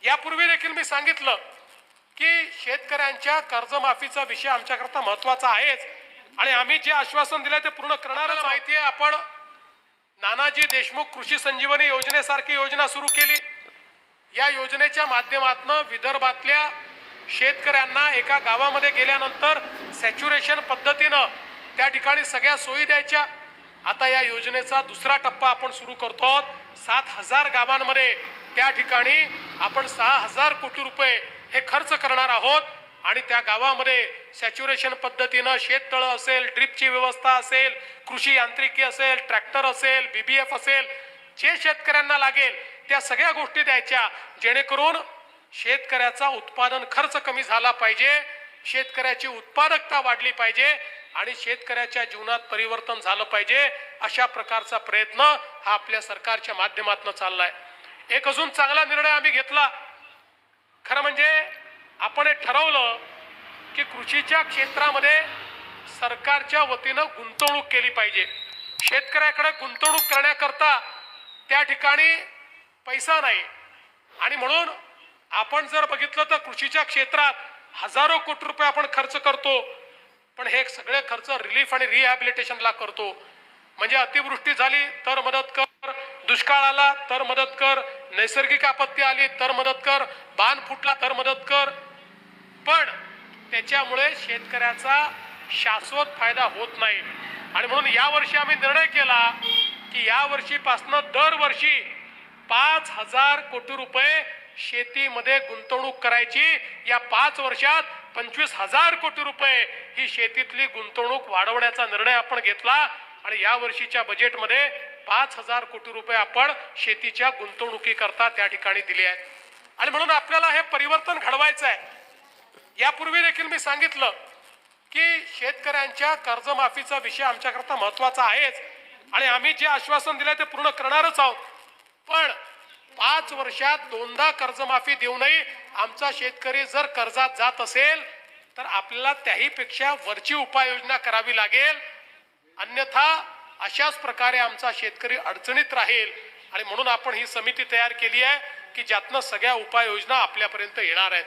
यापूर्वी देखील मी सांगितलं की शेतकऱ्यांच्या कर्जमाफीचा विषय आमच्याकरता महत्त्वाचा आहेच आणि आम्ही जे आश्वासन दिले ते पूर्ण करणारच. माहिती आहे, आपण नानाजी देशमुख कृषी संजीवनी योजनेसारखी योजना सुरू केली. या योजनेच्या माध्यमातून विदर्भातल्या शेतकऱ्यांना एका गावामध्ये गेल्यानंतर सॅच्युरेशन पद्धतीनं त्या ठिकाणी सगळ्या सोयी द्यायच्या. आता या योजनेचा दुसरा टप्पा आपण सुरू करतो आहोत. 7,000 गावांमध्ये त्या ठिकाणी आपण 6,000 कोटी रुपये हे खर्च करणार आहोत आणि त्या गावामध्ये सॅच्युरेशन पद्धतीनं शेततळं असेल, ड्रिपची व्यवस्था असेल, कृषी यांत्रिकी असेल, ट्रॅक्टर असेल, BBF असेल, जे शेतकऱ्यांना लागेल त्या सगळ्या गोष्टी द्यायच्या, जेणेकरून शेतकऱ्याचा उत्पादन खर्च कमी झाला पाहिजे, शेतकऱ्याची उत्पादकता वाढली पाहिजे आणि शेतकऱ्याच्या जीवनात परिवर्तन झालं पाहिजे. अशा प्रकारचा प्रयत्न हा आपल्या सरकारच्या माध्यमातून चाललाय. एक अजून चांगला निर्णय आम्ही घेतला. खरं म्हणजे आपण हे ठरवलं की कृषीच्या क्षेत्रामध्ये सरकारच्या वतीनं गुंतवणूक केली पाहिजे. शेतकऱ्याकडे गुंतवणूक करण्याकरता त्या ठिकाणी पैसा नाही आणि म्हणून आपण जर बघितलं तर कृषीच्या क्षेत्रात हजारो कोटी रुपये आपण खर्च करतो, पण हे सगळे खर्च रिलीफ आणि रिहॅबिलिटेशनला करतो. म्हणजे अतिवृष्टी झाली तर मदत कर, दुष्काळ आला तर मदत कर, नैसर्गिक आपत्ती आली तर मदत कर, बाण फुटला तर मदत कर, पण त्याच्यामुळे शेतकऱ्याचा शाश्वत फायदा होत नाही. आणि म्हणून यावर्षी आम्ही निर्णय केला की यावर्षीपासून दरवर्षी 5,000 कोटी रुपये शेतीमध्ये गुंतवणूक करायची. या 5 वर्षात 25,000 कोटी रुपये ही शेतीतली गुंतवणूक वाढवण्याचा निर्णय आपण घेतला आणि या वर्षीच्या बजेटमध्ये 5,000 कोटी रुपये आपण शेतीच्या गुंतवणुकीकरता त्या ठिकाणी दिले आहेत. आणि म्हणून आपल्याला हे परिवर्तन घडवायचं आहे. यापूर्वी देखील मी सांगितलं की शेतकऱ्यांच्या कर्जमाफीचा विषय आमच्याकरता महत्त्वाचा आहेच आणि आम्ही जे आश्वासन दिले ते पूर्ण करणारच आहोत. पण 5 वर्षात 2दा कर्जमाफी देऊनही आमचा शेतकरी जर कर्जात जात असेल तर आपल्याला त्याहीपेक्षा वरची उपाययोजना करावी लागेल. अन्यथा अशाच प्रकारे आमचा शेतकरी अडचणीत राहील आणि म्हणून आपण ही समिती तयार केली आहे की ज्यातनं सगळ्या उपाययोजना आपल्यापर्यंत येणार आहेत.